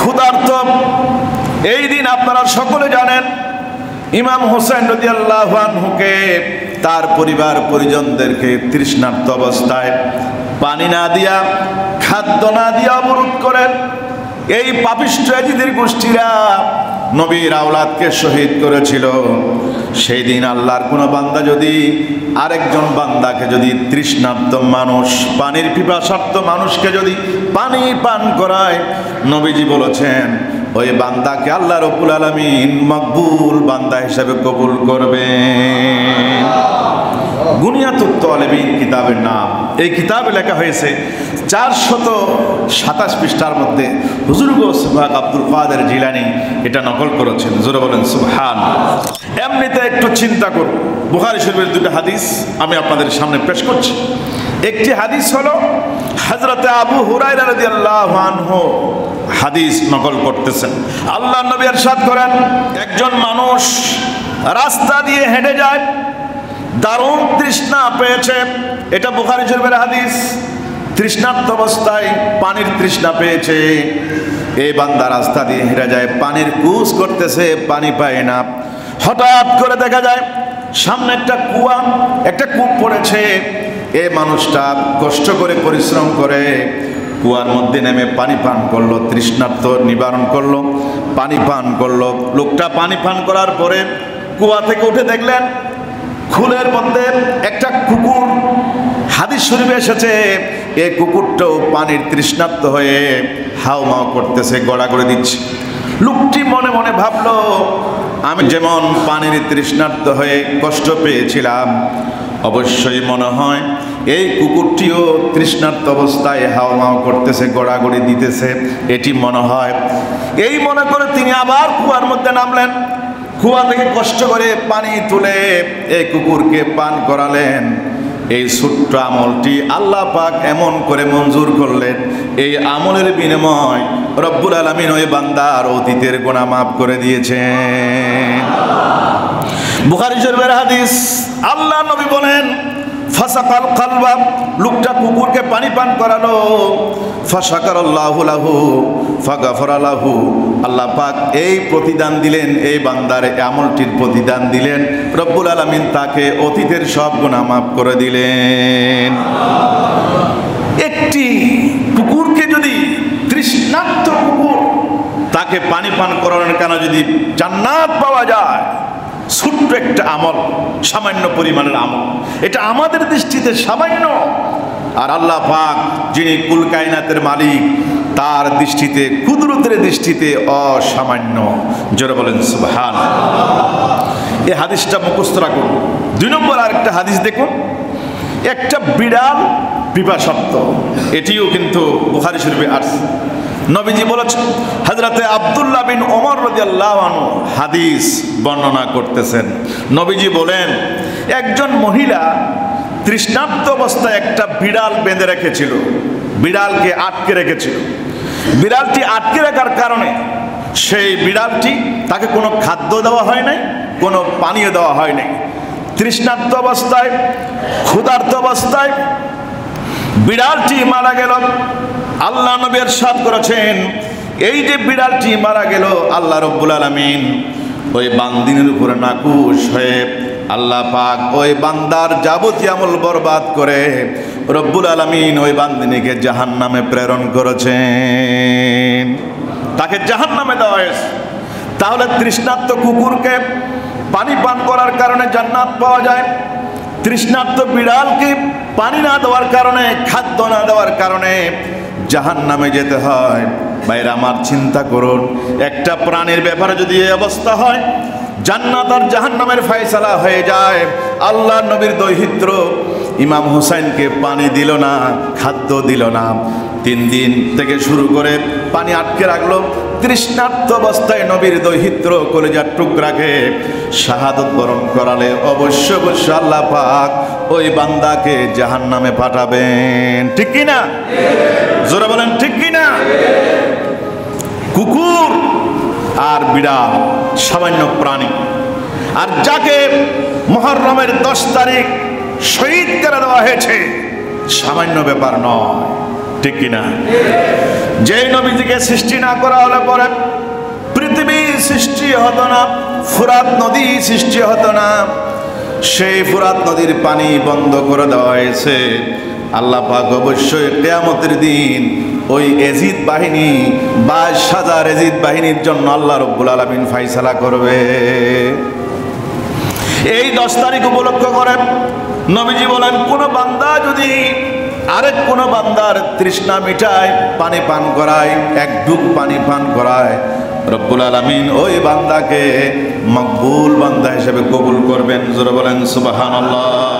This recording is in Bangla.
ক্ষুধার্ত। এই দিন আপনারা সকলে জানেন, ইমাম হোসেন রাদিয়াল্লাহু আনহুকে তার পরিবার পরিজনদেরকে তৃষ্ণার্ত অবস্থায় পানি না দিয়া, খাদ্য না দিয়া অবরোধ করেন। এই পাপিষ্ঠ এজিদের গোষ্ঠীরা নবীর আওলাদকে শহীদ করেছিল। সেই দিন আল্লাহর কোনো বান্দা যদি আরেকজন বান্দাকে যদি তৃষ্ণার্ত মানুষ, পানির পিপাসার্ত মানুষকে যদি পানি পান করায়, নবীজি বলেছেন ওই বান্দাকে আল্লাহ রাব্বুল আলামিন মকবুল বান্দা হিসেবে কবুল করবেন। গুনিয়াতুত তালিবিন কিতাবের নাম। এই কিতাবে লেখা হয়েছে 427 পৃষ্ঠার মধ্যে হুজুর গৌসবাক আব্দুল কাদের জিলানী এটা নকল করেছেন। জোরে বলেন সুবহানাল্লাহ। এমনিতে একটু চিন্তা করুন, বুখারী শরীফের দুটো হাদিস আমি আপনাদের সামনে পেশ করছি। একটি হাদিস হলো হযরতে আবু হুরায়রা রাদিয়াল্লাহু আনহু হাদিস নকল করতেছেন। আল্লাহর নবী ইরশাদ করেন, একজন মানুষ রাস্তা দিয়ে হেঁটে যায়, দারুণ তৃষ্ণা পেয়েছে। এটা বুখারী শরীফের হাদিস। তৃষ্ণার্ত অবস্থায় পানির তৃষ্ণা পেয়েছে। এই বান্দা রাস্তা দিয়ে হেঁটে যায়, পানির কুস করতেছে, পানি পায় না। হঠাৎ করে দেখা যায় সামনে একটা কুয়া, একটা কূপ পড়েছে। এই মানুষটা কষ্ট করে পরিশ্রম করে কুয়ার মধ্যে নেমে পানি পান করলো, তৃষ্ণার্ত নিবারণ করলো, পানি পান করলো। লোকটা পানি পান করার পরে কুয়া থেকে উঠে দেখলেন খুলের মধ্যে একটা কুকুর। হাদিস শরীফে এসেছে এই কুকুরটাও পানির তৃষ্ণার্ত হয়ে হাউমাউ করতেছে, গড়াগড়ি দিচ্ছে। লোকটি মনে মনে ভাবলো, আমি যেমন পানির তৃষ্ণার্ত হয়ে কষ্ট পেয়েছিলাম, অবশ্যই মনে হয় এই কুকুরটিও তৃষ্ণার্ত অবস্থায় হাউমাউ করতেছে, গড়াগড়ি দিতেছে, এটি মনে হয়। এই মনে করে তিনি আবার কুয়ার মধ্যে নামলেন। কুয়া থেকে কষ্ট করে পানি তুলে এই কুকুরকে পান করালেন। এই ছোট্ট আমলটি আল্লাহ পাক এমন করে মঞ্জুর করলেন, এই আমলের বিনিময় রব্বুল আলামিন ওই বান্দার অতীতের গুনাহ মাফ করে দিয়েছেন। বুখারী শরীফের হাদিস। আল্লাহ নবী বলেন, ফাসাকাল কালবা, লোকটা কুকুরকে পানি পান করালো। ফাশাকারাল্লাহু লাহু ফাগাফারা লাহু, আল্লাহ পাক এই প্রতিদান দিলেন, এই বান্দার আমলটির প্রতিদান দিলেন। রব্বুল আলামিন তাকে অতীতের সব গুনাহ মাফ করে দিলেন। একটি কুকুরকে যদি, তৃষ্ণার্ত কুকুর, তাকে পানি পান করানোর কারণে যদি জান্নাত পাওয়া যায়, ছোট্ট একটা আমল, সামান্য পরিমাণের আমল, এটা আমাদের দৃষ্টিতে সামান্য, আর আল্লাহ পাক যিনি কুল কায়নাতের মালিক, তার দৃষ্টিতে, কুদরতের দৃষ্টিতে অসামান্য। জোরে বলেন সুবহানাল্লাহ। এই হাদিসটা মুখস্থ রাখুন। 2 নম্বর আরেকটা হাদিস দেখুন। একটা বিড়াল পিপাসার্ত, এটিও কিন্তু বুখারী শরীফে আছে। নবীজি বলেছেন, হযরতে আব্দুল্লাহ বিন ওমর রাদিয়াল্লাহু আনহু হাদিস বর্ণনা করতেছেন। নবীজি বলেন, একজন মহিলা তৃষ্ণার্ত অবস্থায় একটা বিড়াল বেঁধে রেখেছিল, বিড়ালকে আটকে রেখেছিল। বিড়ালটি আটকে রাখার কারণে সেই বিড়ালটি, তাকে কোনো খাদ্য দেওয়া হয় নাই, কোনো পানীয় দেওয়া হয় নাই। তৃষ্ণার্ত অবস্থায়, ক্ষুধার্ত অবস্থায় বিড়ালটি মারা গেল। আল্লাহ নবী ইরশাদ করেছেন, এই যে বিড়ালটি মারা গেল, আল্লাহ রাব্বুল আলামিন ওই বান্দিনের উপরে নাকুশ হয়ে আল্লাহ পাক ওই বান্দার যাবতীয় আমল বরবাদ করে রব্বুল আলামিন ওই বান্দিনীকে জাহান্নামে প্রেরণ করেছেন, তাকে জাহান্নামে দেওয়া হয়েছে। তাহলে তৃষ্ণার্ত কুকুরকে পানি পান করার কারণে জান্নাত পাওয়া যায়, তৃষ্ণার্ত বিড়ালকে পানি না দেওয়ার কারণে, খাদ্য না দেওয়ার কারণে জাহান্নামে যেতে হয়। ভাইরা আমার, চিন্তা করুন, একটা প্রাণীর ব্যাপারে যদি এই অবস্থা হয়, জান্নাত আর জাহান্নামের ফয়সালা হয়ে যায়। আল্লাহ নবীর দৌহিত্র ইমাম হুসাইনকে পানি দিল না, খাদ্য দিল না, 3 দিন থেকে শুরু করে পানি আটকে রাখলো। তৃষ্ণার্ত অবস্থায় নবীর দৌহিত্র কলিজার টুকরাকে শাহাদত বরণ করালে অবশ্য অবশ্য আল্লাহ পাক ওই বান্দাকে জাহান্নামে পাঠাবেন। ঠিক কি না? জোরে বলেন ঠিক কি না? কুকুর আর বিড়াল সামান্য প্রাণী, আর যাকে মুহররমের 10 তারিখ শহীদ করে দেওয়া হয়েছে সামান্য ব্যাপার নয়। ঠিক কিনা? যেই নবীজিকে সৃষ্টি না করা হলে পরে পৃথিবী সৃষ্টি হতো না, ফুরাত নদী সৃষ্টি হতো না। সেই ফুরাত নদীর পানি বন্ধ করে দেওয়া হয়েছে। আল্লাহ পাক অবশ্যই কিয়ামতের দিন ওই এজিদ বাহিনী 22,000 এজিদ বাহিনীর জন্য আল্লাহ রব্বুল আলামিন ফায়সালা করবে। এই 10 তারিখ উপলক্ষ করে নবীজি বলেন, কোন বান্দা যদি আরেক কোন বান্দার তৃষ্ণা মিটায়, পানি পান করায়, এক ডুব পানি পান করায়, রব্বুল আলামিন ওই বান্দাকে মকবুল বান্দা হিসেবে কবুল করবেন। জোরে বলেন সুবহানাল্লাহ।